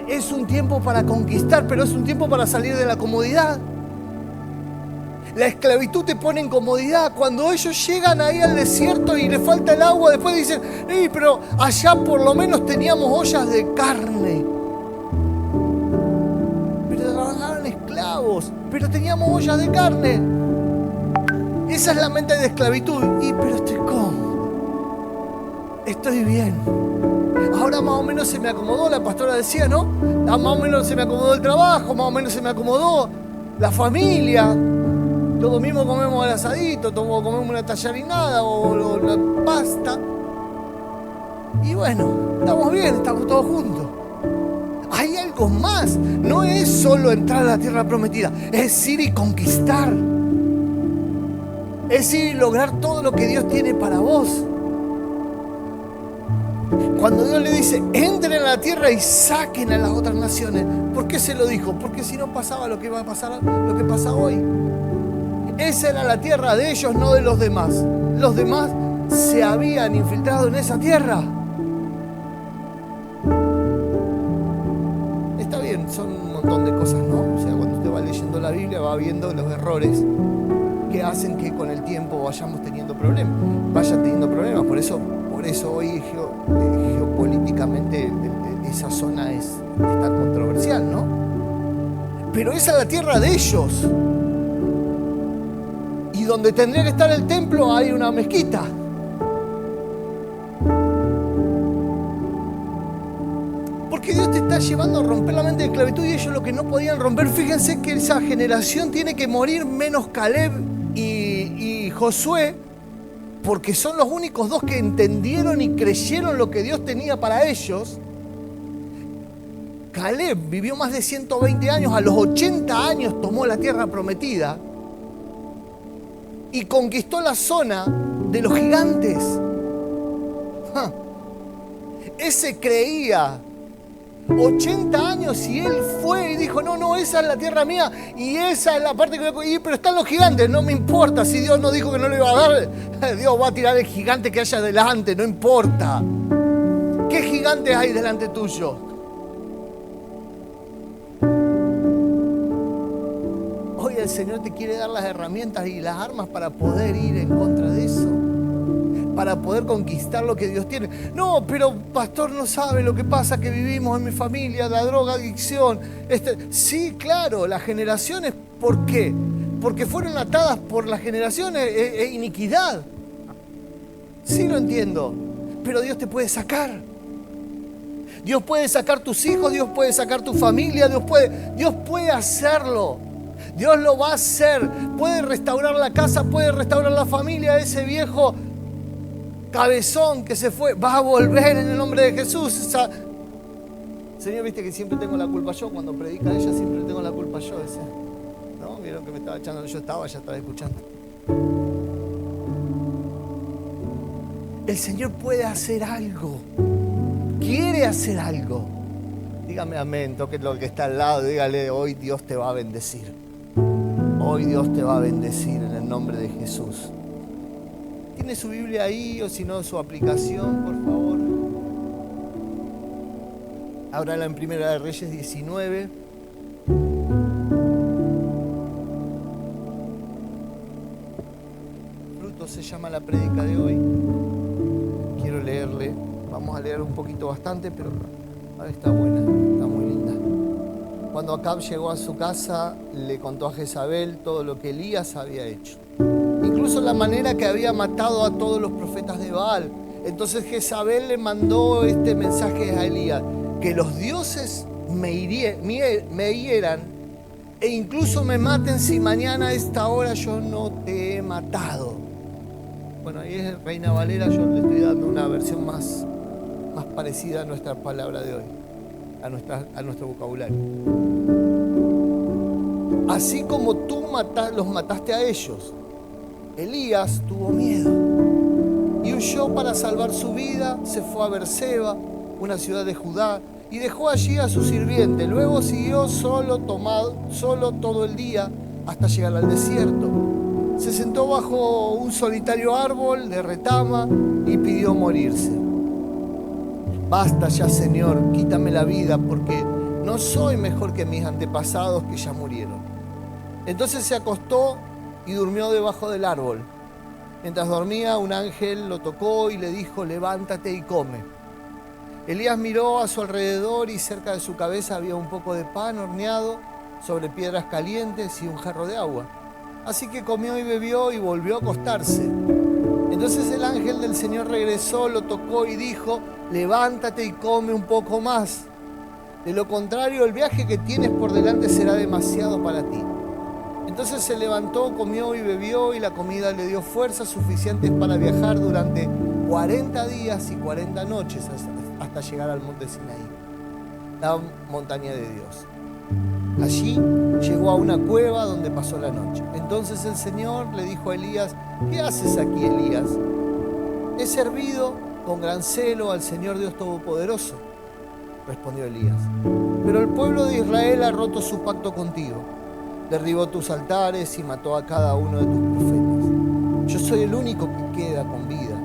Es un tiempo para conquistar, pero es un tiempo para salir de la comodidad. La esclavitud te pone en comodidad. Cuando ellos llegan ahí al desierto y les falta el agua, después dicen, pero allá por lo menos teníamos ollas de carne. Pero trabajaban esclavos, pero teníamos ollas de carne. Esa es la mente de esclavitud. Pero estoy cómodo. Estoy bien. Ahora más o menos se me acomodó, la pastora decía, ¿no? Más o menos se me acomodó el trabajo, más o menos se me acomodó la familia. Todos mismos comemos el asadito, todos comemos una tallarinada o la pasta. Y bueno, estamos bien, estamos todos juntos. Hay algo más. No es solo entrar a la tierra prometida, es ir y conquistar. Es ir y lograr todo lo que Dios tiene para vos. Cuando Dios le dice, entren a la tierra y saquen a las otras naciones, ¿por qué se lo dijo? Porque si no pasaba lo que va a pasar, lo que pasa hoy. Esa era la tierra de ellos, no de los demás. Los demás se habían infiltrado en esa tierra. Está bien, son un montón de cosas, ¿no? O sea, cuando usted va leyendo la Biblia va viendo los errores que hacen que con el tiempo vayan teniendo problemas. Por eso hoy geopolíticamente esa zona es tan controversial, ¿no? Pero esa es la tierra de ellos. Y donde tendría que estar el templo hay una mezquita. Porque Dios te está llevando a romper la mente de esclavitud y ellos lo que no podían romper. Fíjense que esa generación tiene que morir menos Caleb y Josué, porque son los únicos dos que entendieron y creyeron lo que Dios tenía para ellos. Caleb vivió más de 120 años, a los 80 años tomó la tierra prometida y conquistó la zona de los gigantes. Ese creía 80 años y él fue y dijo, no, esa es la tierra mía y esa es la parte que voy a ir, pero están los gigantes, no me importa, si Dios no dijo que no le iba a dar, Dios va a tirar el gigante que haya delante, no importa. ¿Qué gigantes hay delante tuyo? Hoy el Señor te quiere dar las herramientas y las armas para poder ir en contra de eso, para poder conquistar lo que Dios tiene. No, pero pastor no sabe lo que pasa que vivimos en mi familia, la drogadicción. Sí, claro, las generaciones, ¿por qué? Porque fueron atadas por las generaciones, iniquidad. Sí lo entiendo, pero Dios te puede sacar. Dios puede sacar tus hijos, Dios puede sacar tu familia, Dios puede hacerlo. Dios lo va a hacer. Puede restaurar la casa, puede restaurar la familia. Ese viejo cabezón que se fue va a volver en el nombre de Jesús. Señor, viste que siempre tengo la culpa yo. Cuando predica ella siempre tengo la culpa yo. ¿No? Vieron que me estaba echando. Ya estaba escuchando. El Señor puede hacer algo. Quiere hacer algo. Dígame amén. Toque lo que está al lado. Dígale, hoy Dios te va a bendecir. Hoy Dios te va a bendecir en el nombre de Jesús. ¿Tiene su Biblia ahí o si no su aplicación, por favor? Ábrala en Primera de Reyes 19. Fruto se llama la prédica de hoy. Quiero leerle. Vamos a leer un poquito bastante, pero está buena, está muy linda. Cuando Acab llegó a su casa, le contó a Jezabel todo lo que Elías había hecho. Incluso la manera que había matado a todos los profetas de Baal. Entonces Jezabel le mandó este mensaje a Elías: que los dioses me hieran e incluso me maten si mañana a esta hora yo no te he matado. Bueno, ahí es Reina Valera, yo le estoy dando una versión más parecida a nuestra palabra de hoy, a nuestro vocabulario. Así como tú los mataste a ellos, Elías tuvo miedo y huyó para salvar su vida. Se fue a Berseba, una ciudad de Judá, y dejó allí a su sirviente. Luego siguió solo todo el día hasta llegar al desierto. Se sentó bajo un solitario árbol de retama y pidió morirse. Basta ya, Señor, quítame la vida, porque no soy mejor que mis antepasados que ya murieron. Entonces se acostó y durmió debajo del árbol. Mientras dormía, un ángel lo tocó y le dijo: levántate y come. Elías miró a su alrededor y cerca de su cabeza había un poco de pan horneado sobre piedras calientes y un jarro de agua. Así que comió y bebió y volvió a acostarse. Entonces el ángel del Señor regresó, lo tocó y dijo: levántate y come un poco más. De lo contrario, el viaje que tienes por delante será demasiado para ti. Entonces se levantó, comió y bebió, y la comida le dio fuerzas suficientes para viajar durante 40 días y 40 noches hasta llegar al monte Sinaí, la montaña de Dios. Allí llegó a una cueva donde pasó la noche. Entonces el Señor le dijo a Elías: ¿qué haces aquí, Elías? He servido con gran celo al Señor Dios Todopoderoso, respondió Elías. Pero el pueblo de Israel ha roto su pacto contigo. Derribó tus altares y mató a cada uno de tus profetas. Yo soy el único que queda con vida,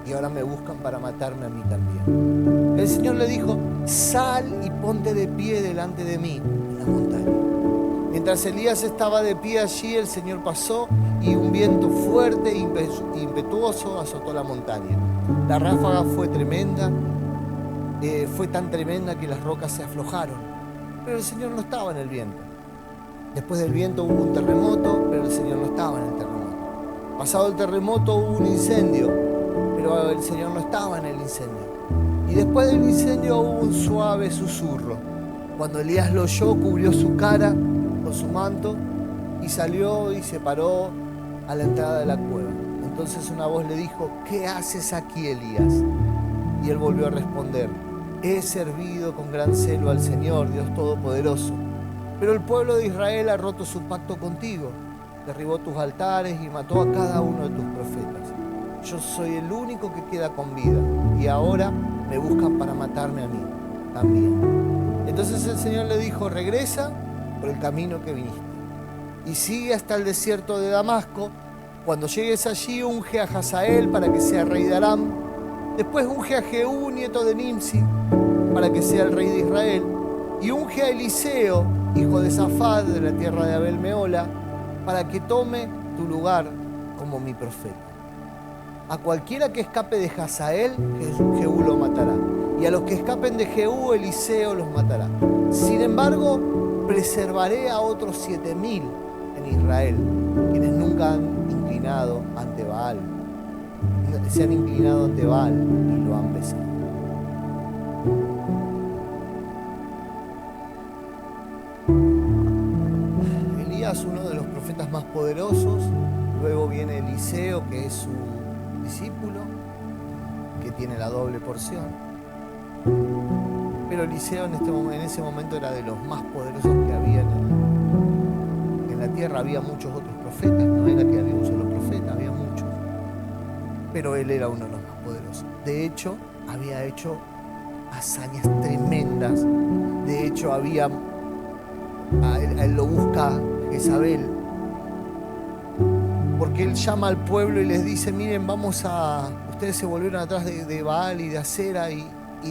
y ahora me buscan para matarme a mí también. El Señor le dijo: sal y ponte de pie delante de mí en la montaña. Mientras Elías estaba de pie allí, el Señor pasó y un viento fuerte e impetuoso azotó la montaña. La ráfaga fue tremenda, fue tan tremenda que las rocas se aflojaron, pero el Señor no estaba en el viento. Después del viento hubo un terremoto, pero el Señor no estaba en el terremoto. Pasado el terremoto hubo un incendio, pero el Señor no estaba en el incendio. Y después del incendio hubo un suave susurro. Cuando Elías lo oyó, cubrió su cara con su manto y salió y se paró a la entrada de la cueva. Entonces una voz le dijo: ¿qué haces aquí, Elías? Y él volvió a responder: he servido con gran celo al Señor, Dios Todopoderoso. Pero el pueblo de Israel ha roto su pacto contigo, derribó tus altares y mató a cada uno de tus profetas. Yo soy el único que queda con vida, y ahora me buscan para matarme a mí también. Entonces el Señor le dijo: regresa por el camino que viniste y sigue hasta el desierto de Damasco. Cuando llegues allí, unge a Hazael para que sea rey de Aram. Después unge a Jehú, nieto de Nimsi, para que sea el rey de Israel. Y unge a Eliseo, hijo de Safat, de la tierra de Abel Meola, para que tome tu lugar como mi profeta. A cualquiera que escape de Hazael, Jehú lo matará. Y a los que escapen de Jehú, Eliseo los matará. Sin embargo, preservaré a otros 7.000 en Israel, quienes nunca han inclinado ante Baal. Se han inclinado ante Baal y lo han besado. Elías, uno de los profetas más poderosos. Luego viene Eliseo, que es su discípulo, que tiene la doble porción. Pero Eliseo en ese momento era de los más poderosos que había en la tierra. Había muchos otros profetas, no era que había un solo profeta, había muchos. Pero él era uno de los más poderosos. De hecho, había hecho hazañas tremendas. De hecho, a él lo busca Jezabel, porque él llama al pueblo y les dice: miren, ustedes se volvieron atrás de Baal y de Acera, y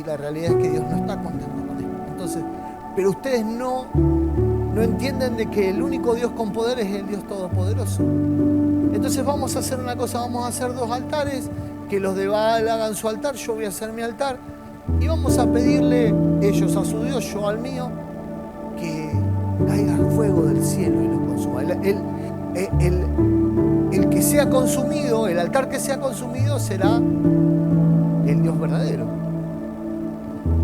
la realidad es que Dios no está contento con esto. Entonces, pero ustedes no entienden de que el único Dios con poder es el Dios Todopoderoso. Entonces vamos a hacer una cosa, vamos a hacer 2 altares, que los de Baal hagan su altar, yo voy a hacer mi altar, y vamos a pedirle, ellos a su Dios, yo al mío, que caiga fuego del cielo y los consuma. El que sea consumido, el altar que sea consumido será el Dios verdadero.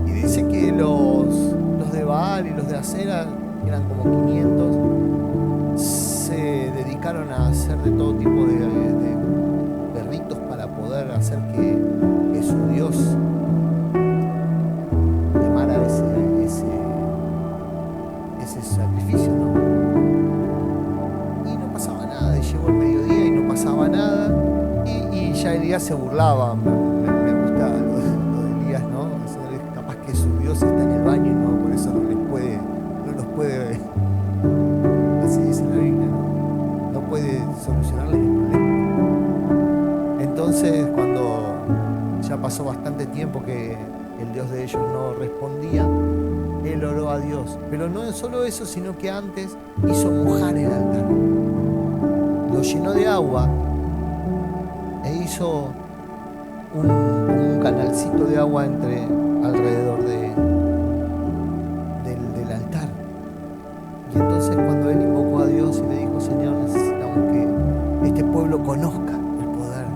Y dice que los de Baal y los de Acera, que eran como 500, se dedicaron a hacer de todo tipo de ritos para poder hacer que su Dios quemara ese sacrificio, ¿no? Y no pasaba nada, y llegó el mediodía y no pasaba nada, y ya Elías se burlaba. Me gusta lo de Elías, ¿no? Capaz que su Dios está en el baño, ¿no? Por eso no los puede, así dice la Biblia, no puede solucionarles el problema. Entonces, cuando ya pasó bastante tiempo que el Dios de ellos no respondía, él a Dios. Pero no solo eso, sino que antes hizo mojar el altar. Lo llenó de agua e hizo un canalcito de agua alrededor del altar. Y entonces cuando él invocó a Dios y le dijo: Señor, necesitamos que este pueblo conozca el poder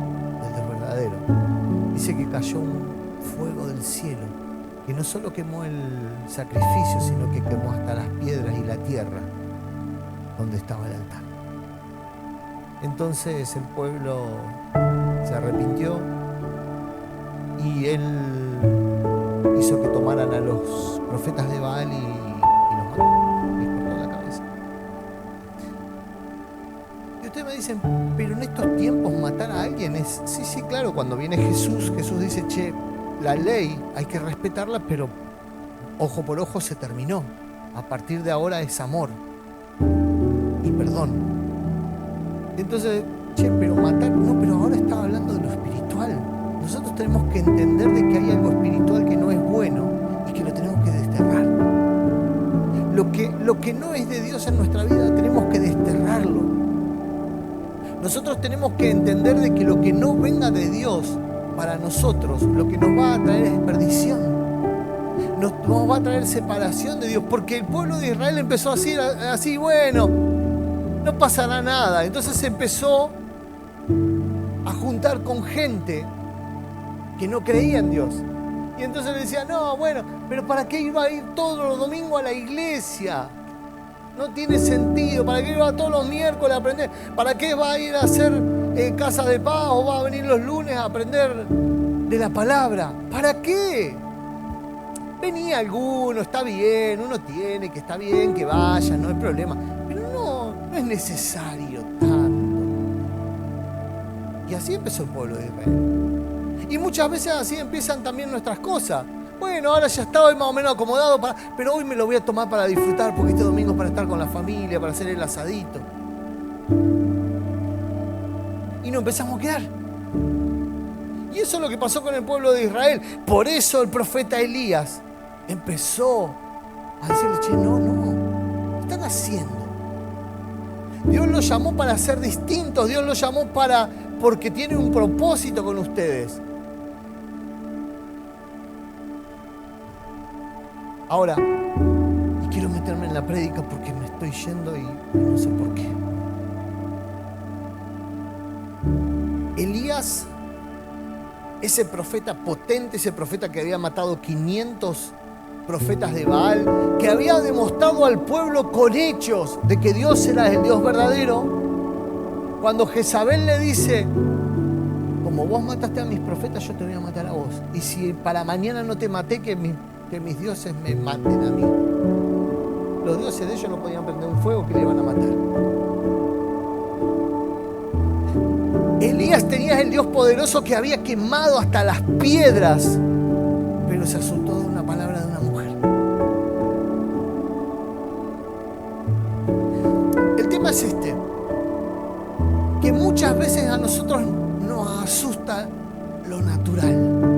del Dios verdadero, dice que cayó un fuego del cielo que no solo quemó el sacrificio, sino que quemó hasta las piedras y la tierra donde estaba el altar. Entonces el pueblo se arrepintió y él hizo que tomaran a los profetas de Baal y los mató, les cortó la cabeza. Y ustedes me dicen: pero en estos tiempos matar a alguien es... Sí, claro, cuando viene Jesús dice: che, la ley hay que respetarla, pero ojo por ojo se terminó. A partir de ahora es amor y perdón. Entonces, che, pero matar... No, pero ahora estaba hablando de lo espiritual. Nosotros tenemos que entender de que hay algo espiritual que no es bueno y que lo tenemos que desterrar. Lo que no es de Dios en nuestra vida tenemos que desterrarlo. Nosotros tenemos que entender de que lo que no venga de Dios para nosotros, lo que nos va a traer es perdición. Nos va a traer separación de Dios, porque el pueblo de Israel empezó así, bueno, no pasará nada. Entonces se empezó a juntar con gente que no creía en Dios. Y entonces le decía: no, bueno, pero ¿para qué iba a ir todos los domingos a la iglesia? No tiene sentido. ¿Para qué iba todos los miércoles a aprender? ¿Para qué va a ir a hacer casa de paz o va a venir los lunes a aprender de la palabra? ¿Para qué? Venía alguno, está bien, uno tiene que, está bien que vaya, no hay problema. Pero no es necesario tanto. Y así empezó el pueblo de Israel. Y muchas veces así empiezan también nuestras cosas. Bueno, ahora ya estaba más o menos acomodado, pero hoy me lo voy a tomar para disfrutar, porque este domingo es para estar con la familia, para hacer el asadito. Y nos empezamos a quedar. Y eso es lo que pasó con el pueblo de Israel. Por eso el profeta Elías empezó a decirle: che, no, ¿qué están haciendo? Dios los llamó para ser distintos, Dios los llamó porque tiene un propósito con ustedes. Ahora, y quiero meterme en la prédica porque me estoy yendo y no sé por qué. Elías, ese profeta potente, ese profeta que había matado 500 profetas de Baal, que había demostrado al pueblo con hechos de que Dios era el Dios verdadero, cuando Jezabel le dice: como vos mataste a mis profetas, yo te voy a matar a vos. Y si para mañana no te maté, que mis dioses me maten a mí. Los dioses de ellos no podían prender un fuego que le iban a matar. Elías tenía el Dios poderoso que había quemado hasta las piedras, pero se asustó de una palabra de una mujer. El tema es que muchas veces a nosotros nos asusta lo natural.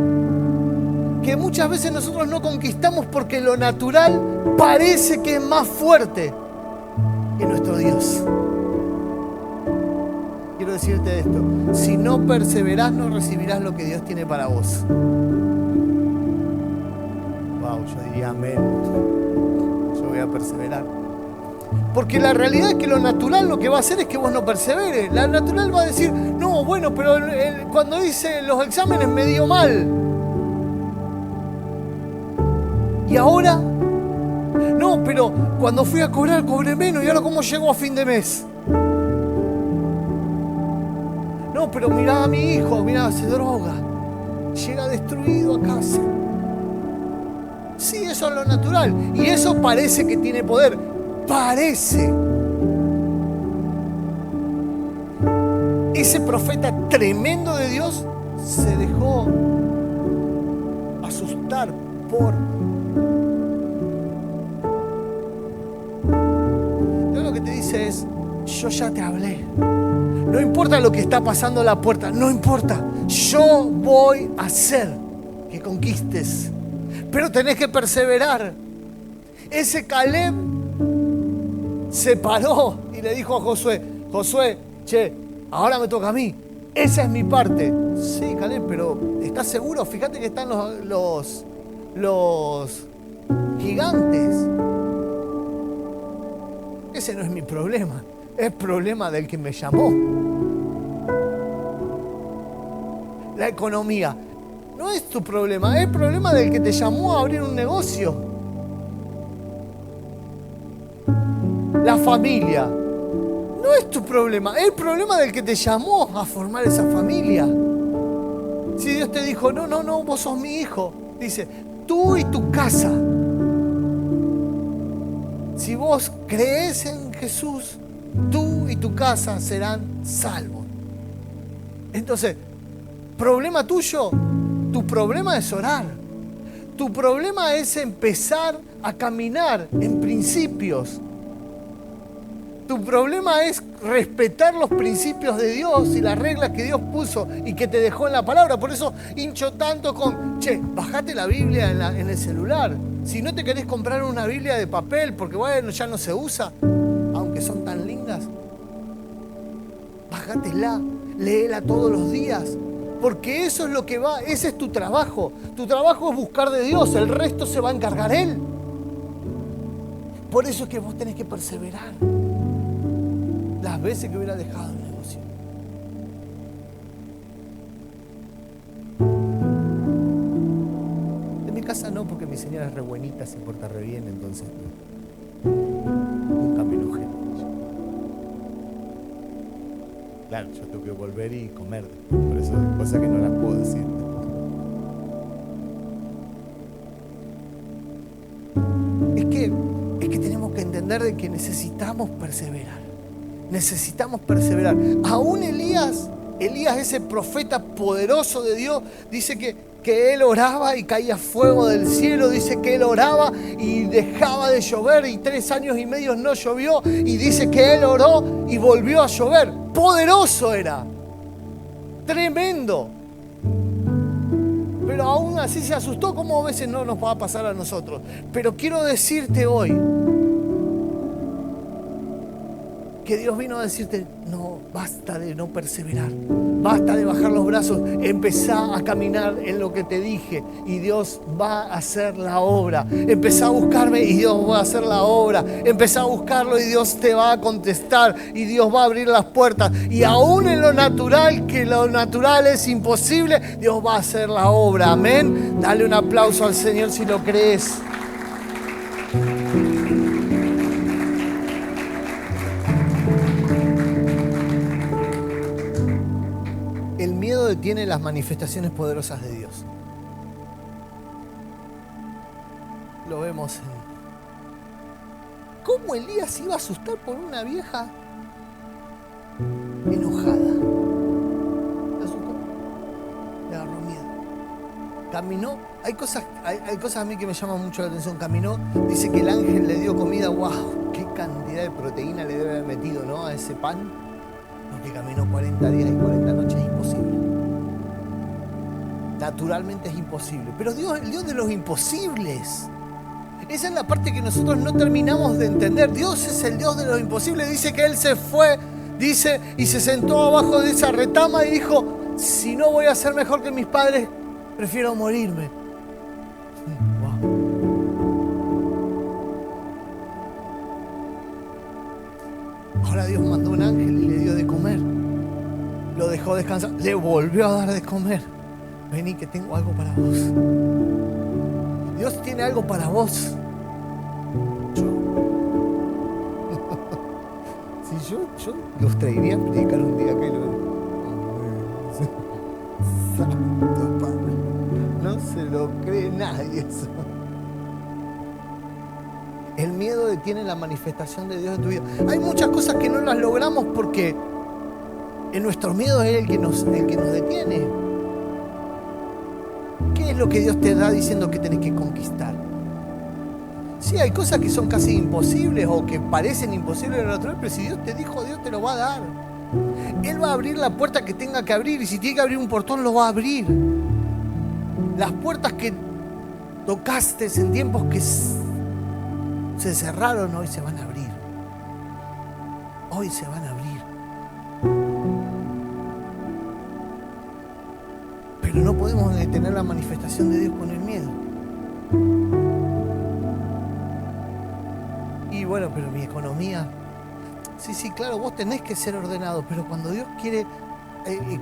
Que muchas veces nosotros no conquistamos porque lo natural parece que es más fuerte que nuestro Dios. Quiero decirte esto: si no perseverás, no recibirás lo que Dios tiene para vos. Wow, yo diría amén. Yo voy a perseverar. Porque la realidad es que lo natural lo que va a hacer es que vos no perseveres. La natural va a decir: no, bueno, pero cuando hice los exámenes me dio mal. Y ahora, no, pero cuando fui a cobrar cobré menos, y ahora cómo llego a fin de mes. No, pero mirá a mi hijo, mirá, se droga, llega destruido a casa. Sí, eso es lo natural, y eso parece que tiene poder, parece. Ese profeta tremendo de Dios se dejó asustar por... Dios lo que te dice es: yo ya te hablé. No importa lo que está pasando a la puerta, no importa. Yo voy a hacer que conquistes. Pero tenés que perseverar. Ese Caleb se paró y le dijo a Josué, Josué, che, ahora me toca a mí. Esa es mi parte. Sí, Caleb, pero ¿estás seguro? Fíjate que están los gigantes. Ese no es mi problema. Es problema del que me llamó. La economía no es tu problema. Es problema del que te llamó a abrir un negocio. La familia no es tu problema. Es el problema del que te llamó a formar esa familia. Si Dios te dijo, no, vos sos mi hijo. Dice, tú y tu casa. Si vos crees en Jesús, tú y tu casa serán salvos. Entonces, ¿problema tuyo? Tu problema es orar. Tu problema es empezar a caminar en principios. Tu problema es respetar los principios de Dios y las reglas que Dios puso y que te dejó en la palabra. Por eso hincho tanto con, bajate la Biblia en el celular. Si no te querés comprar una Biblia de papel, porque bueno, ya no se usa, aunque son tan lindas, bájatela, léela todos los días. Porque eso es lo que va, ese es tu trabajo. Tu trabajo es buscar de Dios, el resto se va a encargar Él. Por eso es que vos tenés que perseverar. Las veces que hubiera dejado el negocio. En mi casa no, porque mi señora es re buenita, se porta re bien, entonces nunca me enojé. Claro, yo tengo que volver y comer, por eso hay cosas que no las puedo decir. Es que tenemos que entender de que necesitamos perseverar. Necesitamos perseverar. Aún Elías, ese profeta poderoso de Dios, dice que él oraba y caía fuego del cielo. Dice que él oraba y dejaba de llover y 3 años y medio no llovió. Y dice que él oró y volvió a llover. Poderoso era. Tremendo. Pero aún así se asustó, como a veces no nos va a pasar a nosotros. Pero quiero decirte hoy que Dios vino a decirte, no, basta de no perseverar, basta de bajar los brazos, empezá a caminar en lo que te dije y Dios va a hacer la obra. Empezá a buscarme y Dios va a hacer la obra. Empezá a buscarlo y Dios te va a contestar y Dios va a abrir las puertas. Y aún en lo natural, que lo natural es imposible, Dios va a hacer la obra. Amén. Dale un aplauso al Señor si lo crees. Detiene las manifestaciones poderosas de Dios. Lo vemos en cómo Elías iba a asustar por una vieja enojada. Le asustó, le agarró miedo. Caminó, hay cosas a mí que me llaman mucho la atención. Caminó, dice que el ángel le dio comida. ¡Wow! ¡Qué cantidad de proteína le debe haber metido, ¿no?, a ese pan! Porque caminó 40 días y 40 noches, es imposible. Naturalmente es imposible. Pero Dios, el Dios de los imposibles. Esa es la parte que nosotros no terminamos de entender. Dios es el Dios de los imposibles. Dice que Él se fue, dice, y se sentó abajo de esa retama y dijo, si no voy a ser mejor que mis padres, prefiero morirme. Wow. Ahora Dios mandó un ángel y le dio de comer. Lo dejó descansar, le volvió a dar de comer. Vení que tengo algo para vos. Dios tiene algo para vos. Yo los traería a predicar un día acá y Santo Padre. No se lo cree nadie eso. El miedo detiene la manifestación de Dios en tu vida. Hay muchas cosas que no las logramos porque en nuestro miedo es el que nos detiene. ¿Qué es lo que Dios te da diciendo que tenés que conquistar? Sí, hay cosas que son casi imposibles o que parecen imposibles en lo natural, pero si Dios te dijo, Dios te lo va a dar. Él va a abrir la puerta que tenga que abrir y si tiene que abrir un portón, lo va a abrir. Las puertas que tocaste en tiempos se cerraron, hoy se van a abrir. Hoy se van a abrir. Pero no podemos detener la manifestación de Dios con el miedo. Y bueno, pero mi economía... Sí, claro, vos tenés que ser ordenado, pero cuando Dios quiere...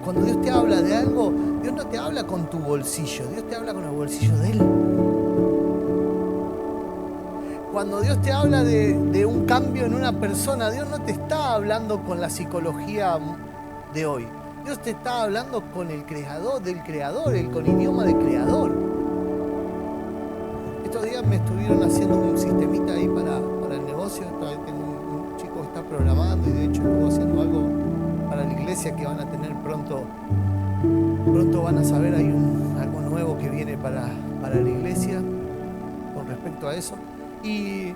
cuando Dios te habla de algo, Dios no te habla con tu bolsillo, Dios te habla con el bolsillo de Él. Cuando Dios te habla de un cambio en una persona, Dios no te está hablando con la psicología de hoy. Dios te está hablando con el creador, con idioma de creador. Estos días me estuvieron haciendo un sistemita ahí para el negocio. Un chico está programando y de hecho estuvo haciendo algo para la iglesia que van a tener pronto. Pronto van a saber, hay algo nuevo que viene para la iglesia con respecto a eso. Y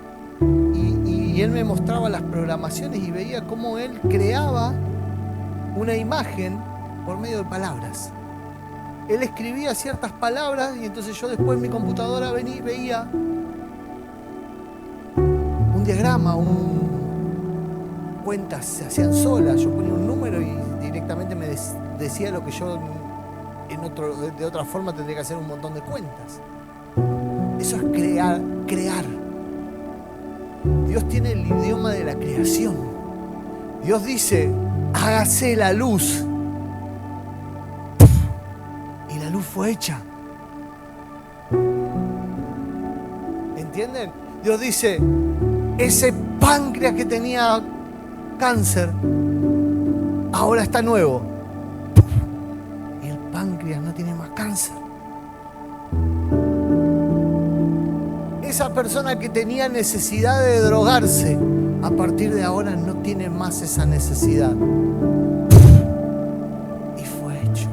él me mostraba las programaciones y veía cómo él creaba una imagen por medio de palabras. Él escribía ciertas palabras y entonces yo después en mi computadora veía un diagrama, cuentas se hacían solas. Yo ponía un número y directamente me decía lo que yo de otra forma tendría que hacer un montón de cuentas. Eso es crear. Dios tiene el idioma de la creación. Dios dice, hágase la luz. Y la luz fue hecha. ¿Entienden? Dios dice, ese páncreas que tenía cáncer, ahora está nuevo. Y el páncreas no tiene más cáncer. Esa persona que tenía necesidad de drogarse, a partir de ahora no tiene más esa necesidad. Y fue hecho.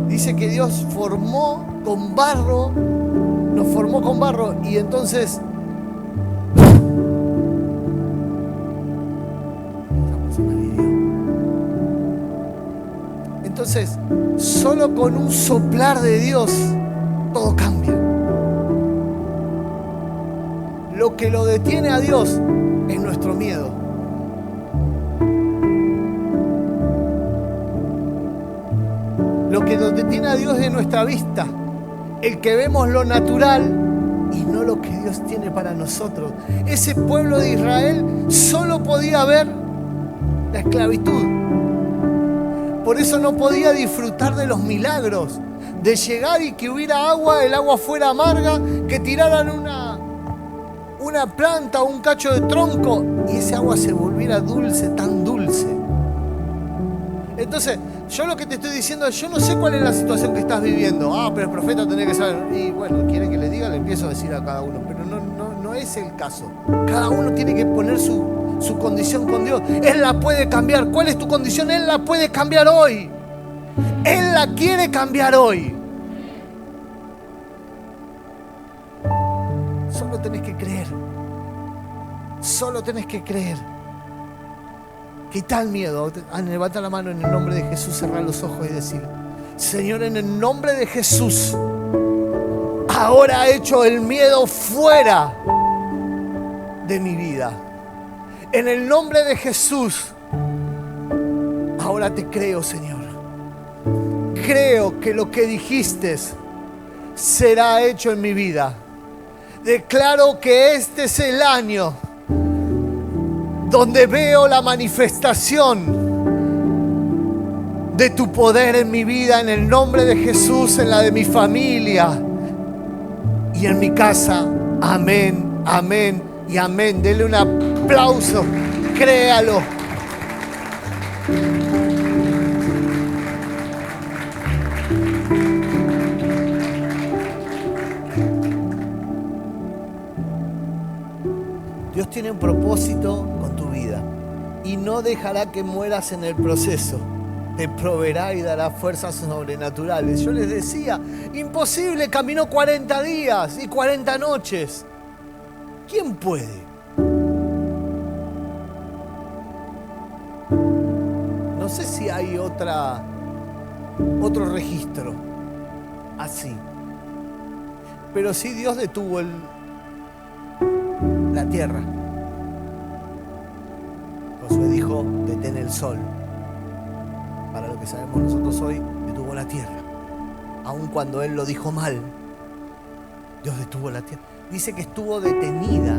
Dice que Dios formó con barro, nos formó con barro y entonces esa persona vivió. Entonces, solo con un soplar de Dios todo cambia. Lo que lo detiene a Dios es nuestro miedo. Lo que nos detiene a Dios es nuestra vista. El que vemos lo natural y no lo que Dios tiene para nosotros. Ese pueblo de Israel solo podía ver la esclavitud. Por eso no podía disfrutar de los milagros. De llegar y que hubiera agua, el agua fuera amarga, que tiraran una planta o un cacho de tronco y ese agua se volviera dulce, tan dulce. Entonces, yo lo que te estoy diciendo es, yo no sé cuál es la situación que estás viviendo. Pero el profeta tendría que saber. Y bueno, quiere que le diga, le empiezo a decir a cada uno. Pero no es el caso. Cada uno tiene que poner su condición con Dios. Él la puede cambiar. ¿Cuál es tu condición? Él la puede cambiar hoy. Él la quiere cambiar hoy. Solo tenés que creer. Solo tenés que creer. Quita el miedo. Levanta la mano en el nombre de Jesús, cerrá los ojos y decir: Señor, en el nombre de Jesús, ahora he hecho el miedo fuera de mi vida. En el nombre de Jesús, ahora te creo, Señor. Creo que lo que dijiste será hecho en mi vida. Declaro que este es el año donde veo la manifestación de tu poder en mi vida, en el nombre de Jesús, en la de mi familia y en mi casa. Amén, amén y amén. Dele un aplauso, créalo. Dios tiene un propósito con tu vida y no dejará que mueras en el proceso. Te proveerá y dará fuerzas sobrenaturales. Yo les decía, imposible, caminó 40 días y 40 noches. ¿Quién puede? No sé si hay otro registro así. Pero sí Dios detuvo la tierra. Josué dijo, detén el sol. Para lo que sabemos nosotros hoy, detuvo la tierra. Aun cuando él lo dijo mal, Dios detuvo la tierra. Dice que estuvo detenida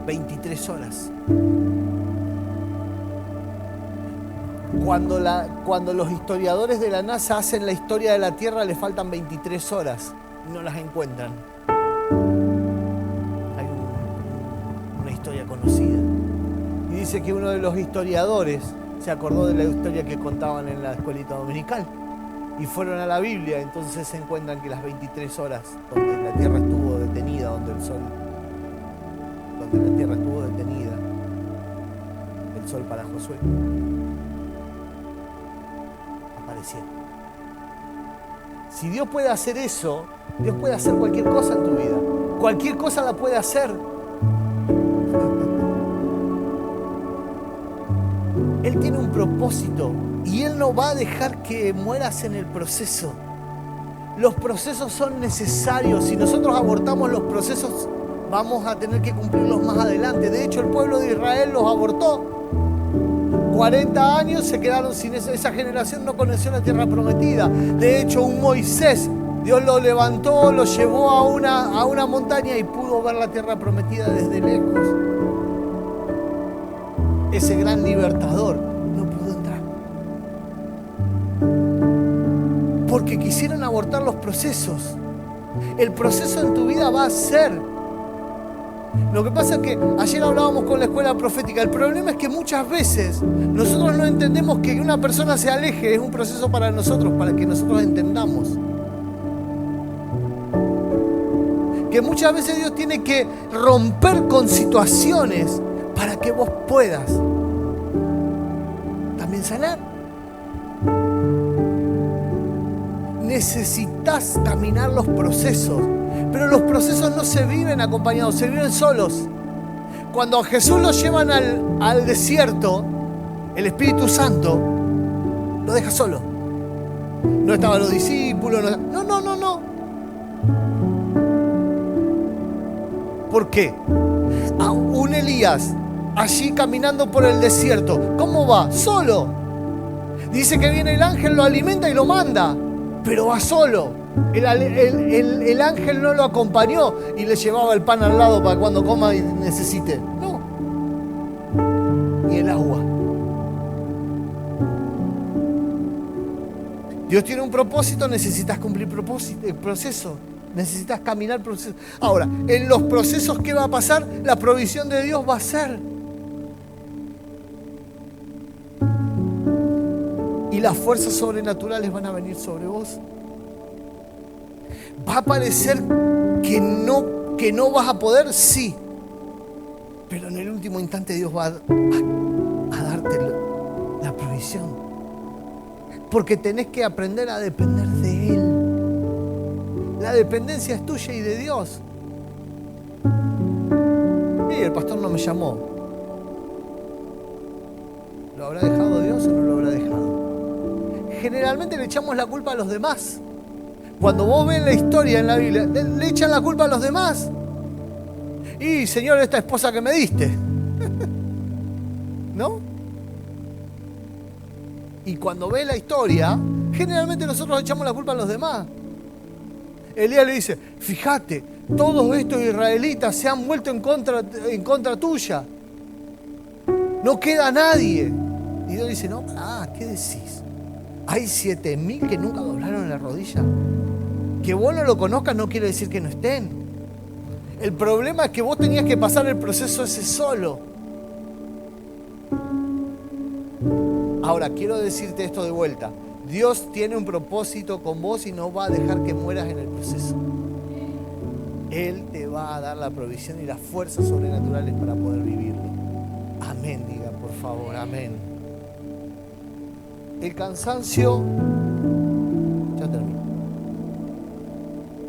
23 horas. Cuando los historiadores de la NASA hacen la historia de la Tierra, le faltan 23 horas y no las encuentran. Hay una historia conocida. Y dice que uno de los historiadores se acordó de la historia que contaban en la escuelita dominical. Y fueron a la Biblia, entonces se encuentran que las 23 horas donde la Tierra estuvo detenida, donde la Tierra estuvo detenida, el sol para Josué, aparecieron. Si Dios puede hacer eso, Dios puede hacer cualquier cosa en tu vida. Cualquier cosa la puede hacer. Él tiene un propósito y Él no va a dejar que mueras en el proceso. Los procesos son necesarios. Si nosotros abortamos los procesos, vamos a tener que cumplirlos más adelante. De hecho, el pueblo de Israel los abortó. 40 años se quedaron sin esa generación, no conoció la tierra prometida. De hecho, un Moisés, Dios lo levantó, lo llevó a una montaña y pudo ver la tierra prometida desde lejos. Ese gran libertador no pudo entrar. Porque quisieron abortar los procesos. El proceso en tu vida va a ser. Lo que pasa es que ayer hablábamos con la escuela profética. El problema es que muchas veces nosotros no entendemos que una persona se aleje. Es un proceso para nosotros, para que nosotros entendamos. Que muchas veces Dios tiene que romper con situaciones para que vos puedas también sanar. Necesitas caminar los procesos, pero los procesos no se viven acompañados, se viven solos. Cuando a Jesús lo llevan al desierto, el Espíritu Santo lo deja solo. No estaban los discípulos, no. ¿Por qué? A un Elías allí caminando por el desierto, ¿cómo va? Solo. Dice que viene el ángel, lo alimenta y lo manda, pero va solo. El ángel no lo acompañó y le llevaba el pan al lado para cuando coma y necesite. No. Ni el agua. Dios tiene un propósito, necesitas cumplir el proceso. Necesitas caminar proceso. Ahora, en los procesos, ¿qué va a pasar? La provisión de Dios va a ser. Y las fuerzas sobrenaturales van a venir sobre vos. ¿Va a parecer que no vas a poder? Sí. Pero en el último instante Dios va a darte la provisión. Porque tenés que aprender a depender de Él. La dependencia es tuya y de Dios. Y el pastor no me llamó. ¿Lo habrá dejado Dios o no lo habrá dejado? Generalmente le echamos la culpa a los demás. Cuando vos ves la historia en la Biblia, le echan la culpa a los demás. Y Señor, esta esposa que me diste. ¿No? Y cuando ves la historia, generalmente nosotros echamos la culpa a los demás. Elías le dice, fíjate, todos estos israelitas se han vuelto en contra tuya. No queda nadie. Y Dios dice, no, ¿qué decís? Hay 7,000 que nunca doblaron la rodilla. Que vos no lo conozcas no quiere decir que no estén. El problema es que vos tenías que pasar el proceso ese solo. Ahora, quiero decirte esto de vuelta. Dios tiene un propósito con vos y no va a dejar que mueras en el proceso. Él te va a dar la provisión y las fuerzas sobrenaturales para poder vivirlo. Amén, diga por favor, amén. El cansancio, ya termino.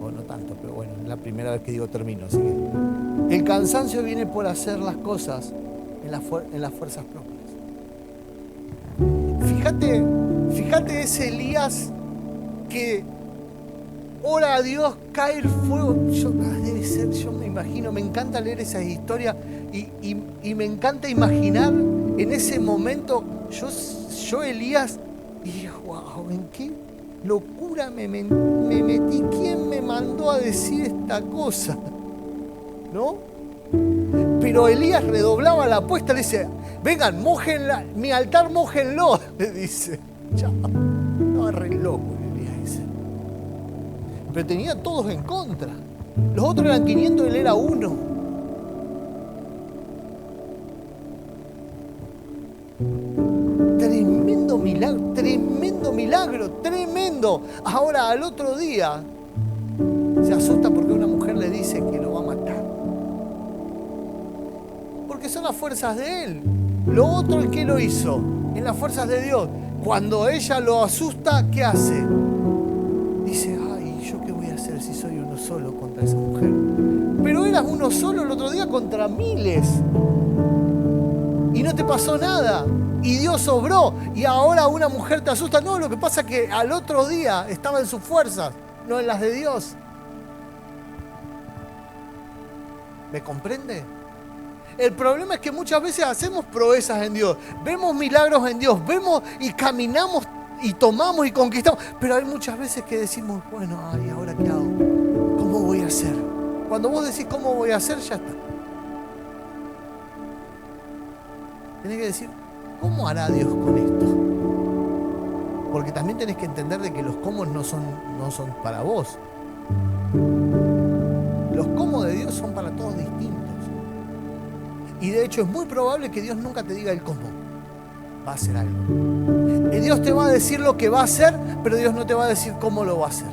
O no tanto, pero bueno, es la primera vez que digo termino, así que. El cansancio viene por hacer las cosas en las fuerzas propias. Fíjate ese Elías que ora a Dios, cae el fuego. Debe ser, yo me imagino, me encanta leer esas historias y me encanta imaginar en ese momento, yo Elías, y dije, wow, ¿en qué locura me metí? ¿Quién me mandó a decir esta cosa? ¿No? Pero Elías redoblaba la apuesta, le dice, vengan, mójenla, mi altar mójenlo, le dice. Ya, estaba re loco Elías ese. Pero tenía todos en contra. Los otros eran 500, él era uno. Tremendo milagro, tremendo. Ahora, al otro día, se asusta porque una mujer le dice que lo va a matar. Porque son las fuerzas de él. Lo otro, ¿en qué lo hizo? En las fuerzas de Dios. Cuando ella lo asusta, ¿qué hace? Dice, ay, ¿yo qué voy a hacer si soy uno solo contra esa mujer? Pero eras uno solo el otro día contra miles. Y no te pasó nada. Y Dios obró. Y ahora una mujer te asusta. No, lo que pasa es que al otro día estaba en sus fuerzas, no en las de Dios. ¿Me comprende? El problema es que muchas veces hacemos proezas en Dios, vemos milagros en Dios, vemos y caminamos y tomamos y conquistamos, pero hay muchas veces que decimos, bueno, ay, ¿ahora qué hago? ¿Cómo voy a hacer? Cuando vos decís cómo voy a hacer, ya está. Tenés que decir, ¿cómo hará Dios con esto? Porque también tenés que entender de que los cómo no son para vos. Los cómo de Dios son para todos distintos. Y de hecho es muy probable que Dios nunca te diga el cómo va a hacer algo. Y Dios te va a decir lo que va a hacer, pero Dios no te va a decir cómo lo va a hacer.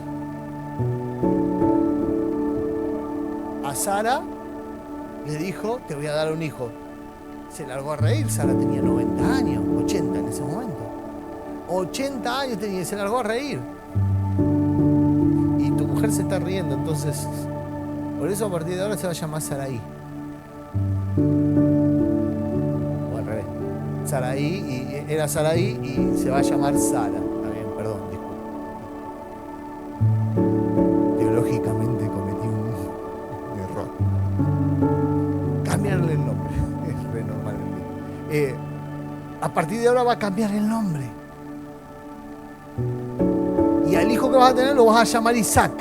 A Sara le dijo, te voy a dar un hijo. Se largó a reír. Sara tenía 90 años, 80 en ese momento. 80 años tenía y se largó a reír. Y tu mujer se está riendo, entonces, por eso a partir de ahora se va a llamar Saraí. O al revés. Saraí, y era Saraí y se va a llamar Sara. Está bien, perdón, disculpa. Teológicamente cometí un error. Cambiarle el nombre. Es re normal. A partir de ahora va a cambiar el nombre. Y al hijo que vas a tener lo vas a llamar Isaac.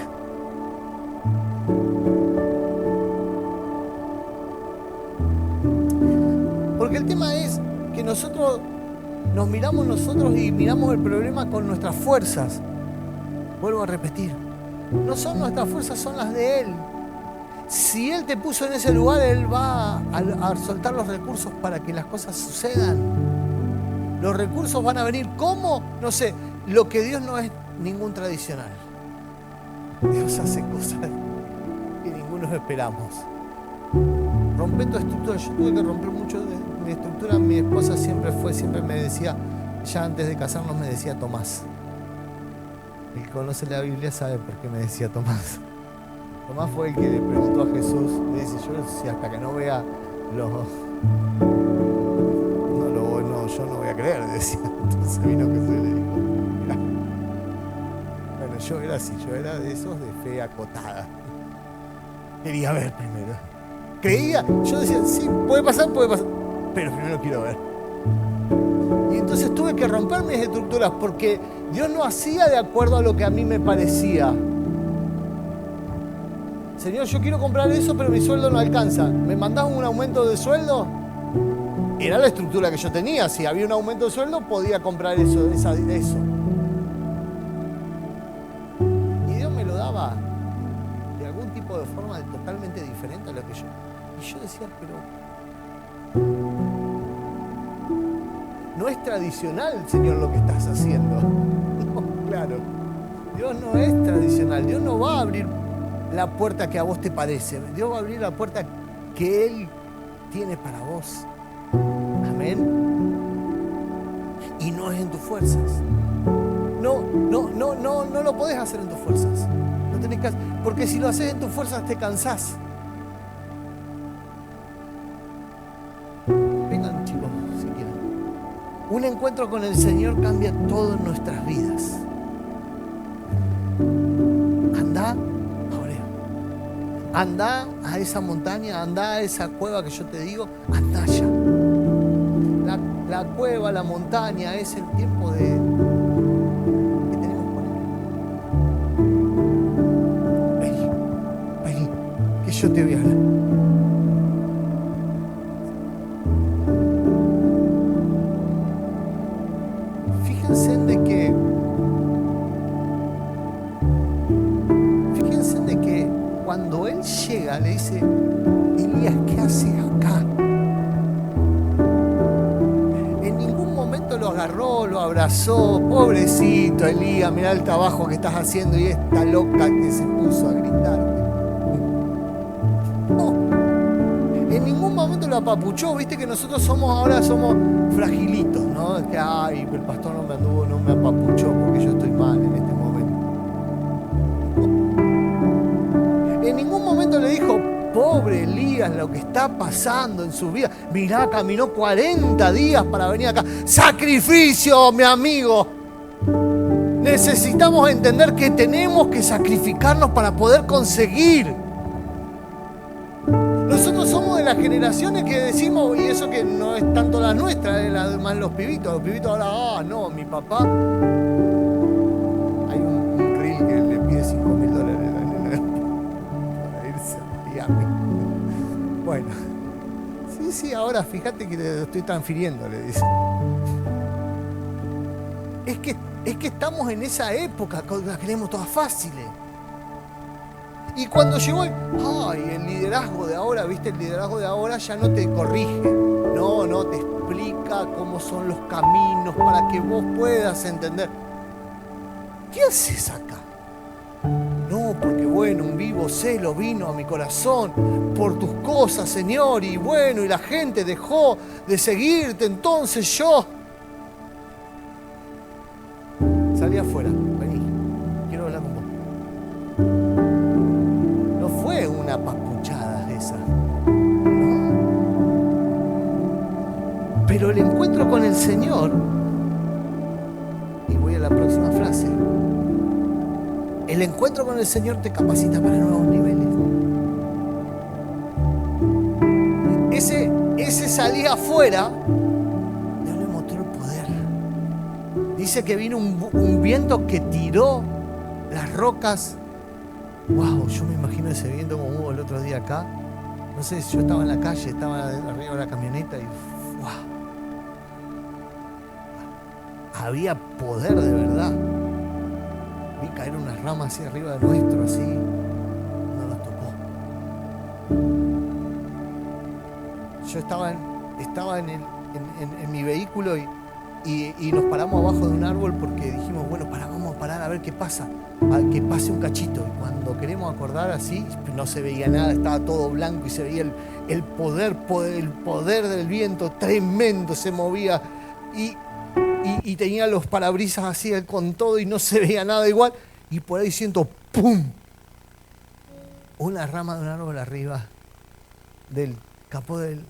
Porque el tema es que nosotros nos miramos nosotros y miramos el problema con nuestras fuerzas. Vuelvo a repetir, no son nuestras fuerzas, son las de Él. Si Él te puso en ese lugar, Él va a soltar los recursos para que las cosas sucedan. Los recursos van a venir. ¿Cómo? No sé. Lo que Dios no es ningún tradicional. Dios hace cosas que ninguno esperamos. Rompe tu estructura. Yo tuve que romper mucho de mi estructura. Mi esposa siempre me decía, ya antes de casarnos me decía Tomás. El que conoce la Biblia sabe por qué me decía Tomás. Tomás fue el que le preguntó a Jesús, le dice, yo si hasta que no vea los... yo no voy a creer, decía. Entonces vino Jesús y le dijo, mirá. Bueno, yo era así, yo era de esos de fe acotada. Quería ver primero. Creía, yo decía, sí, puede pasar, pero primero quiero ver. Y entonces tuve que romper mis estructuras porque Dios no hacía de acuerdo a lo que a mí me parecía. Señor, yo quiero comprar eso, pero mi sueldo no alcanza. ¿Me mandás un aumento de sueldo? Era la estructura que yo tenía. Si había un aumento de sueldo, podía comprar eso. Y Dios me lo daba de algún tipo de forma totalmente diferente a lo que yo. Y yo decía, pero no es tradicional, Señor, lo que estás haciendo. No, claro. Dios no es tradicional. Dios no va a abrir la puerta que a vos te parece. Dios va a abrir la puerta que Él tiene para vos. Amén. Y no es en tus fuerzas. No lo podés hacer en tus fuerzas. No tenés que hacer, porque si lo haces en tus fuerzas te cansás. Vengan, chicos, si quieren. Un encuentro con el Señor cambia todo en nuestras vidas. Andá Andá a esa montaña, andá a esa cueva que yo te digo, andá allá. La cueva, la montaña es el tiempo que tenemos con Él. Vení, que yo te voy a hablar. Fíjense de que cuando él llega le dice, Elías, ¿qué haces acá? En ningún momento lo agarró, lo abrazó, pobrecito Elías, mirá el trabajo que estás haciendo, y esta loca que se puso a gritarte. No, en ningún momento lo apapuchó. Viste que nosotros ahora somos fragilitos, ¿no? Es que, ay, el pastor no me apapuchó porque yo estoy mal en este momento. En ningún momento le dijo, pobre Elías, lo que está pasando en su vida. Mirá, caminó 40 días para venir acá. ¡Sacrificio, mi amigo! Necesitamos entender que tenemos que sacrificarnos para poder conseguir. Nosotros somos de las generaciones que decimos, y eso que no es tanto la nuestra, es más los pibitos. Los pibitos ahora, no, mi papá. Hay un reel que le pide $5.000 para irse a Miami. Bueno, sí, ahora fíjate que te lo estoy transfiriendo, le dice. Es que estamos en esa época, las queremos todas fáciles. Y cuando llegó el liderazgo de ahora, ¿viste? El liderazgo de ahora ya no te corrige, no te explica cómo son los caminos para que vos puedas entender. ¿Qué haces acá? No, porque bueno, un vivo celo vino a mi corazón por tus cosas, Señor, y bueno, y la gente dejó de seguirte, entonces yo salí afuera, vení, quiero hablar con vos. No fue una papuchada esa, no. Pero el encuentro con el Señor, y voy a la próxima frase, el encuentro con el Señor te capacita para nuevos niveles. Ese salir afuera, Dios le mostró el poder. Dice que vino un viento que tiró las rocas. Wow, yo me imagino ese viento como hubo el otro día acá. No sé, yo estaba en la calle, estaba arriba de la camioneta y wow. Había poder de verdad. Vi caer unas ramas así arriba de nuestro, así. No nos tocó. Yo estaba en mi vehículo y nos paramos abajo de un árbol porque dijimos, bueno, vamos a parar a ver qué pasa, a que pase un cachito. Y cuando queremos acordar así, no se veía nada, estaba todo blanco y se veía el poder del viento tremendo, se movía y tenía los parabrisas así con todo y no se veía nada igual. Y por ahí siento, ¡pum!, una rama de un árbol arriba del capó del...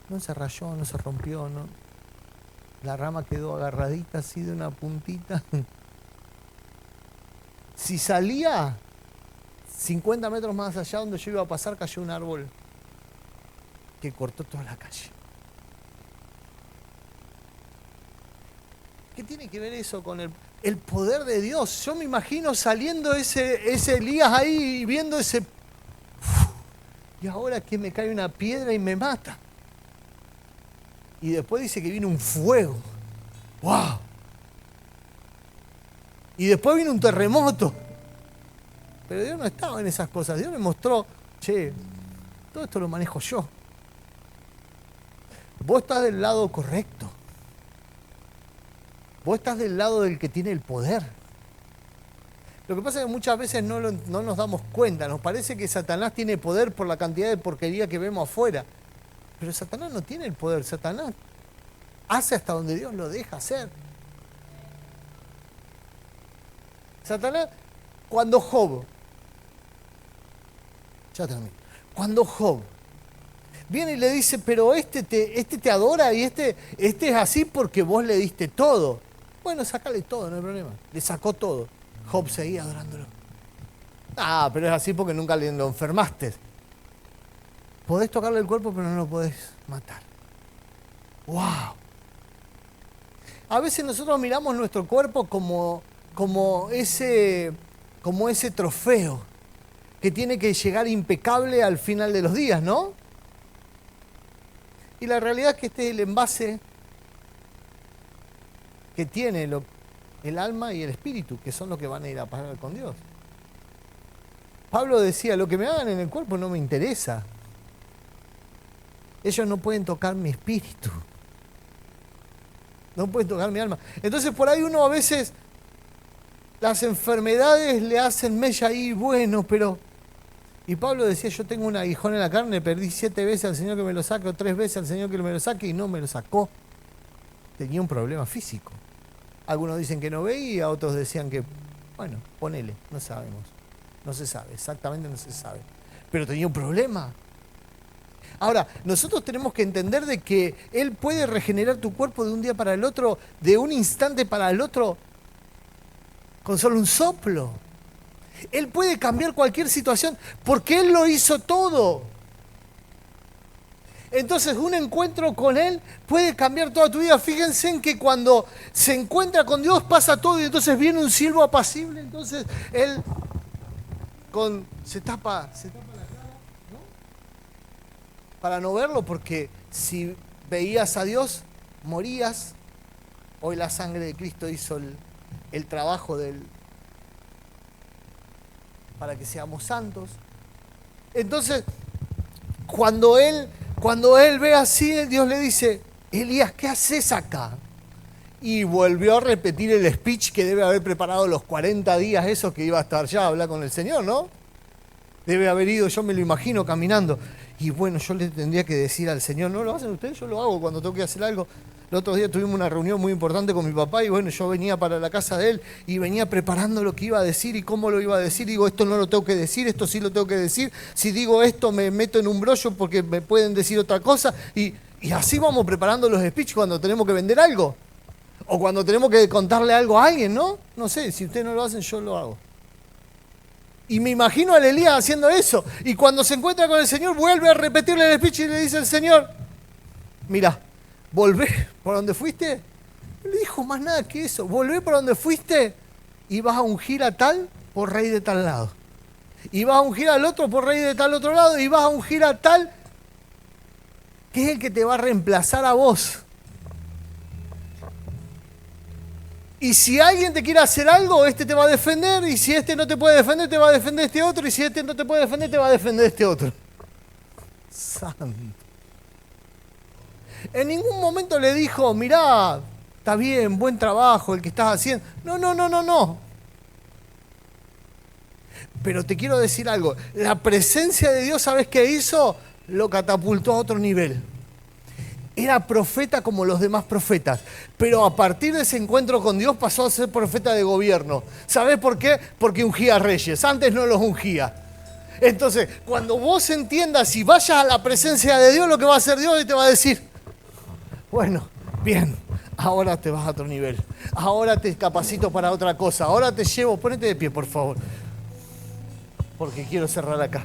No se rayó, no se rompió, no. La rama quedó agarradita así de una puntita. Si salía 50 metros más allá donde yo iba a pasar, cayó un árbol que cortó toda la calle. ¿Qué tiene que ver eso con el poder de Dios? Yo me imagino saliendo ese Elías ahí y viendo ese... Y ahora que me cae una piedra y me mata. Y después dice que vino un fuego. ¡Wow! Y después vino un terremoto. Pero Dios no estaba en esas cosas. Dios me mostró, che, todo esto lo manejo yo. Vos estás del lado correcto. Vos estás del lado del que tiene el poder. Lo que pasa es que muchas veces no nos damos cuenta. Nos parece que Satanás tiene poder por la cantidad de porquería que vemos afuera. Pero Satanás no tiene el poder. Satanás hace hasta donde Dios lo deja hacer. Satanás, cuando Job viene y le dice, pero este te adora y este es así porque vos le diste todo. Bueno, sacale todo, no hay problema. Le sacó todo. Job seguía adorándolo. Ah, pero es así porque nunca lo enfermaste. Podés tocarle el cuerpo, pero no lo podés matar. ¡Wow! A veces nosotros miramos nuestro cuerpo como ese trofeo que tiene que llegar impecable al final de los días, ¿no? Y la realidad es que este es el envase que tiene el alma y el espíritu, que son los que van a ir a parar con Dios. Pablo decía, lo que me hagan en el cuerpo no me interesa. Ellos no pueden tocar mi espíritu. No pueden tocar mi alma. Entonces por ahí uno a veces, las enfermedades le hacen mella ahí, bueno, pero... Y Pablo decía, yo tengo un aguijón en la carne, perdí 7 veces al Señor que me lo saque, o 3 veces al Señor que me lo saque, y no me lo sacó. Tenía un problema físico. Algunos dicen que no veía, otros decían que, bueno, ponele, no sabemos. No se sabe, exactamente no se sabe. Pero tenía un problema. Ahora, nosotros tenemos que entender de que Él puede regenerar tu cuerpo de un día para el otro, de un instante para el otro, con solo un soplo. Él puede cambiar cualquier situación, porque Él lo hizo todo. Entonces, un encuentro con Él puede cambiar toda tu vida. Fíjense en que cuando se encuentra con Dios pasa todo, y entonces viene un silbo apacible, entonces Él se tapa la cara, ¿no? Para no verlo, porque si veías a Dios, morías. Hoy la sangre de Cristo hizo el trabajo para que seamos santos. Entonces, cuando él ve así, Dios le dice, Elías, ¿qué haces acá? Y volvió a repetir el speech que debe haber preparado los 40 días esos que iba a estar ya a hablar con el Señor, ¿no? Debe haber ido, yo me lo imagino, caminando. Y bueno, yo le tendría que decir al Señor, ¿no lo hacen ustedes? Yo lo hago cuando tengo que hacer algo. El otro día tuvimos una reunión muy importante con mi papá y bueno, yo venía para la casa de él y venía preparando lo que iba a decir y cómo lo iba a decir. Digo, esto no lo tengo que decir, esto sí lo tengo que decir. Si digo esto me meto en un brollo porque me pueden decir otra cosa. Y así vamos preparando los speeches cuando tenemos que vender algo. O cuando tenemos que contarle algo a alguien, ¿no? No sé, si ustedes no lo hacen, yo lo hago. Y me imagino a Elías haciendo eso. Y cuando se encuentra con el Señor, vuelve a repetirle el speech y le dice al Señor, mira, volvé por donde fuiste. No le dijo más nada que eso. Volvé por donde fuiste y vas a ungir a tal por rey de tal lado. Y vas a ungir al otro por rey de tal otro lado. Y vas a ungir a tal que es el que te va a reemplazar a vos. Y si alguien te quiere hacer algo, este te va a defender. Y si este no te puede defender, te va a defender este otro. Y si este no te puede defender, te va a defender este otro. Santo. En ningún momento le dijo, mirá, está bien, buen trabajo el que estás haciendo. No. Pero te quiero decir algo. La presencia de Dios, ¿sabes qué hizo? Lo catapultó a otro nivel. Era profeta como los demás profetas, pero a partir de ese encuentro con Dios pasó a ser profeta de gobierno. ¿Sabés por qué? Porque ungía reyes, antes no los ungía. Entonces, cuando vos entiendas y vayas a la presencia de Dios, lo que va a hacer Dios y te va a decir, bueno, bien, ahora te vas a otro nivel, ahora te capacito para otra cosa, ahora te llevo, ponete de pie por favor, porque quiero cerrar acá.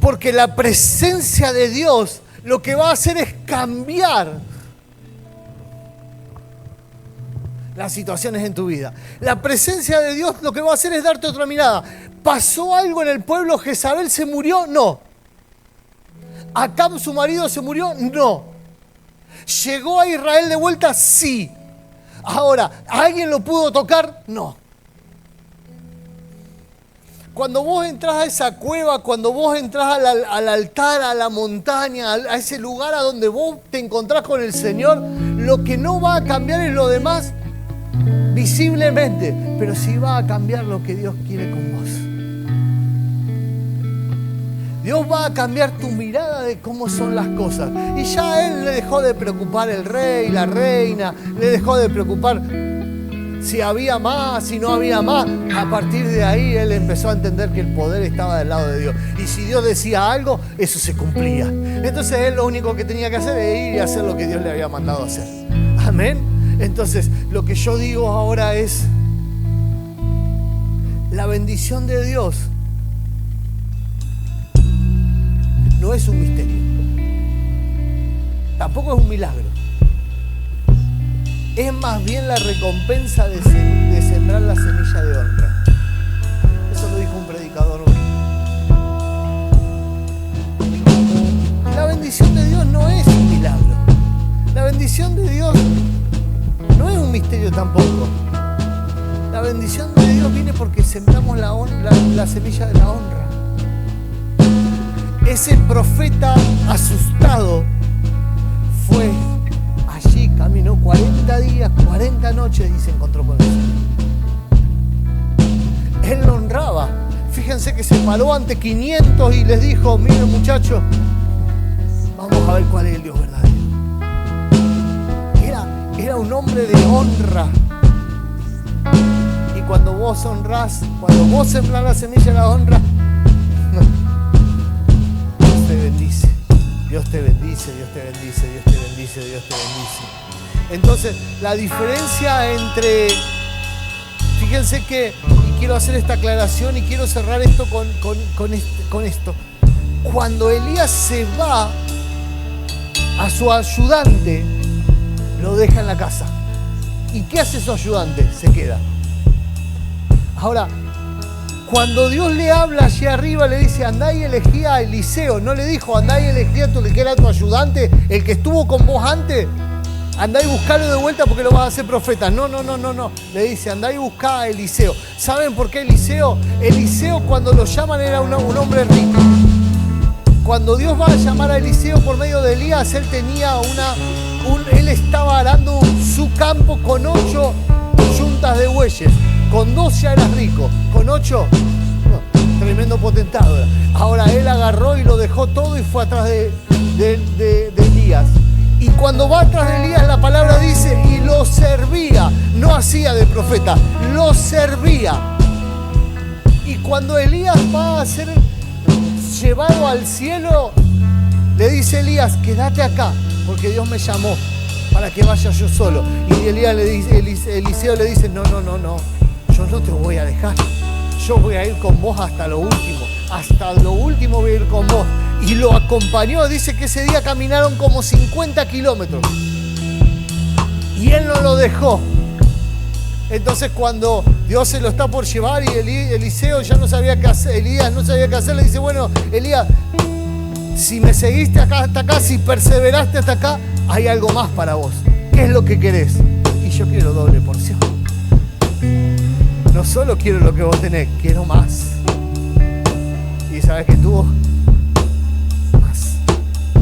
Porque la presencia de Dios lo que va a hacer es cambiar las situaciones en tu vida. La presencia de Dios lo que va a hacer es darte otra mirada. ¿Pasó algo en el pueblo? ¿Jezabel se murió? No. ¿Acab, su marido, se murió? No. ¿Llegó a Israel de vuelta? Sí. Ahora, ¿alguien lo pudo tocar? No. Cuando vos entras a esa cueva, cuando vos entras al altar, a la montaña, a ese lugar a donde vos te encontrás con el Señor, lo que no va a cambiar es lo demás visiblemente, pero sí va a cambiar lo que Dios quiere con vos. Dios va a cambiar tu mirada de cómo son las cosas. Y ya a Él le dejó de preocupar el rey, la reina, le dejó de preocupar si había más, si no había más. A partir de ahí Él empezó a entender que el poder estaba del lado de Dios. Y si Dios decía algo, eso se cumplía. Entonces Él lo único que tenía que hacer es ir y hacer lo que Dios le había mandado hacer. Amén. Entonces lo que yo digo ahora es, La bendición de Dios no es un misterio, tampoco es un milagro. Es más bien la recompensa de sembrar la semilla de honra. Eso lo dijo un predicador. La bendición de Dios no es un milagro. La bendición de Dios no es un misterio tampoco. La bendición de Dios viene porque sembramos la semilla de la honra. Ese profeta asustado fue allí, caminó 40 días, 40 noches y se encontró con el Señor. Él lo honraba. Fíjense que se paró ante 500 y les dijo: miren muchachos, vamos a ver cuál es el Dios verdadero. Era un hombre de honra. Y cuando vos honrás, cuando vos sembrás la semilla de la honra, Dios te bendice. Dios te bendice, Dios te bendice, Dios te bendice, Dios te bendice. Entonces, la diferencia entre... Fíjense que, y quiero hacer esta aclaración y quiero cerrar esto con esto. Cuando Elías se va, a su ayudante lo deja en la casa. ¿Y qué hace su ayudante? Se queda. Ahora, cuando Dios le habla allí arriba, le dice: andá y elegí a Eliseo. No le dijo: andá y elegí a que era tu ayudante, el que estuvo con vos antes. Andá y buscalo de vuelta porque lo vas a hacer profeta. No. Le dice: andá y buscá a Eliseo. ¿Saben por qué Eliseo? Eliseo, cuando lo llaman, era un hombre rico. Cuando Dios va a llamar a Eliseo por medio de Elías, él tenía él estaba arando su campo con 8 yuntas de bueyes. Con 2 ya eras rico, con 8, tremendo potentado. Ahora él agarró y lo dejó todo y fue atrás de Elías. Y cuando va atrás de Elías, la palabra dice: y lo servía. No hacía de profeta, lo servía. Y cuando Elías va a ser llevado al cielo, le dice Elías: quédate acá, porque Dios me llamó para que vaya yo solo. Y Eliseo le dice: no, yo no te voy a dejar. Yo voy a ir con vos hasta lo último. Hasta lo último voy a ir con vos. Y lo acompañó. Dice que ese día caminaron como 50 kilómetros. Y él no lo dejó. Entonces, cuando Dios se lo está por llevar y Eliseo ya no sabía qué hacer, Elías no sabía qué hacer, le dice: bueno, Elías, si me seguiste acá hasta acá, si perseveraste hasta acá, hay algo más para vos. ¿Qué es lo que querés? Y yo quiero doble porción. No solo quiero lo que vos tenés, quiero más. ¿Y sabes qué tuvo? Más.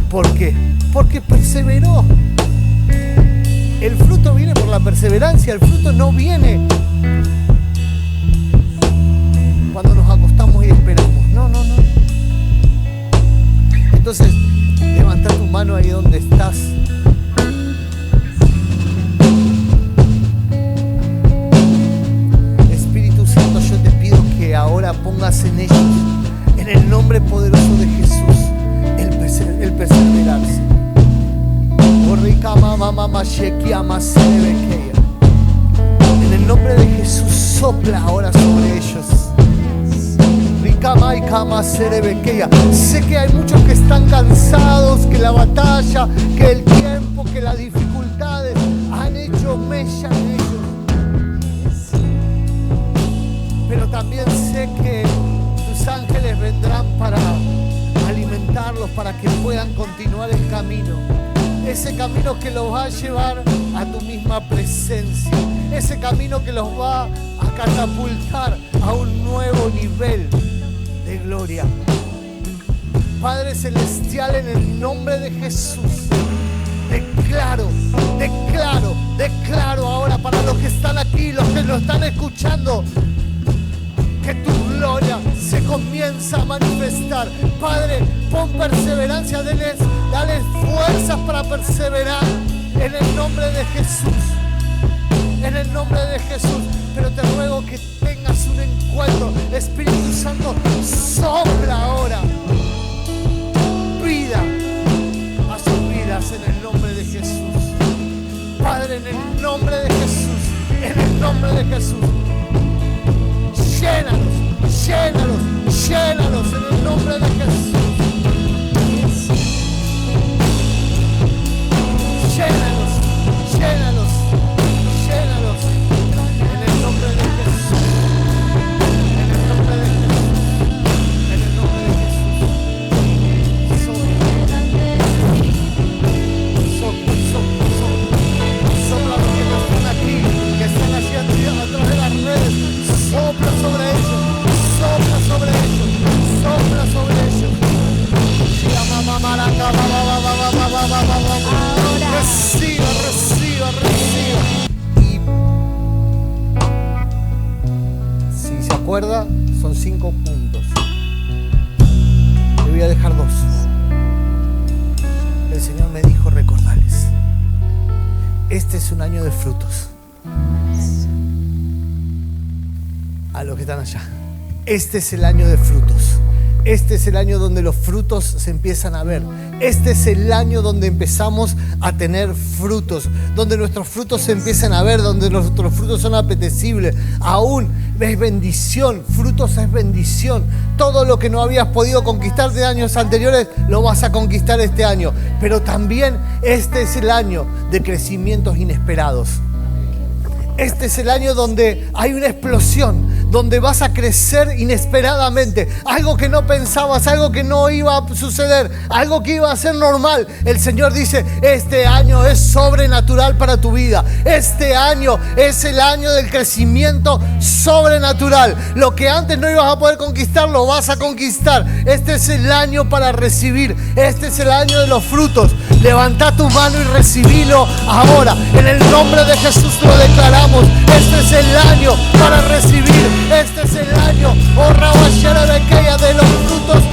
¿Por qué? Porque perseveró. El fruto viene por la perseverancia. El fruto no viene cuando nos acostamos y esperamos. No. Entonces, levanta tu mano ahí donde estás. Espíritu Santo, yo te pido que ahora pongas en ellos, en el nombre poderoso de Jesús, el perseverarse. En el nombre de Jesús, sopla ahora sobre ellos. Sé que hay muchos que están cansados, que la batalla, que el tiempo, que las dificultades han hecho mella en ellos. Pero también sé que tus ángeles vendrán para alimentarlos, para que puedan continuar el camino. Ese camino que los va a llevar a tu misma presencia. Ese camino que los va a catapultar a un nuevo nivel de gloria. Padre Celestial, en el nombre de Jesús, declaro ahora para los que están aquí, los que lo están escuchando, que tu gloria se comienza a manifestar. Padre, pon perseverancia, dale fuerzas para perseverar en el nombre de Jesús. En el nombre de Jesús. Pero te ruego que tengas un encuentro. Espíritu Santo, sopla ahora vida a sus vidas en el nombre de Jesús. Padre, en el nombre de Jesús, en el nombre de Jesús, llénalos, llénalos, llénalos en el nombre de Jesús. Llénalos, llénalos, llénalos en el nombre de Jesús. En el nombre de Jesús. En el nombre de Jesús. Sopla los que no están aquí, que están allí atrás de las redes. Sopla sobre ellos, sopla sobre ellos, sopla sobre ellos. Reciba, reciba, reciba. Y si se acuerda, son 5 puntos. Le voy a dejar 2. El Señor me dijo recordarles: este es un año de frutos. A los que están allá, este es el año de frutos. Este es el año donde los frutos se empiezan a ver. Este es el año donde empezamos a tener frutos, donde nuestros frutos se empiezan a ver, donde nuestros frutos son apetecibles. Aún es bendición, frutos es bendición. Todo lo que no habías podido conquistar de años anteriores, lo vas a conquistar este año. Pero también este es el año de crecimientos inesperados. Este es el año donde hay una explosión, donde vas a crecer inesperadamente. Algo que no pensabas, algo que no iba a suceder, algo que iba a ser normal. El Señor dice: este año es sobrenatural para tu vida. Este año es el año del crecimiento sobrenatural. Lo que antes no ibas a poder conquistar, lo vas a conquistar. Este es el año para recibir. Este es el año de los frutos. Levanta tu mano y recibilo ahora. En el nombre de Jesús lo declaramos. Este es el año para recibir. Este es el año, oh Rabashara Bequeya, de los frutos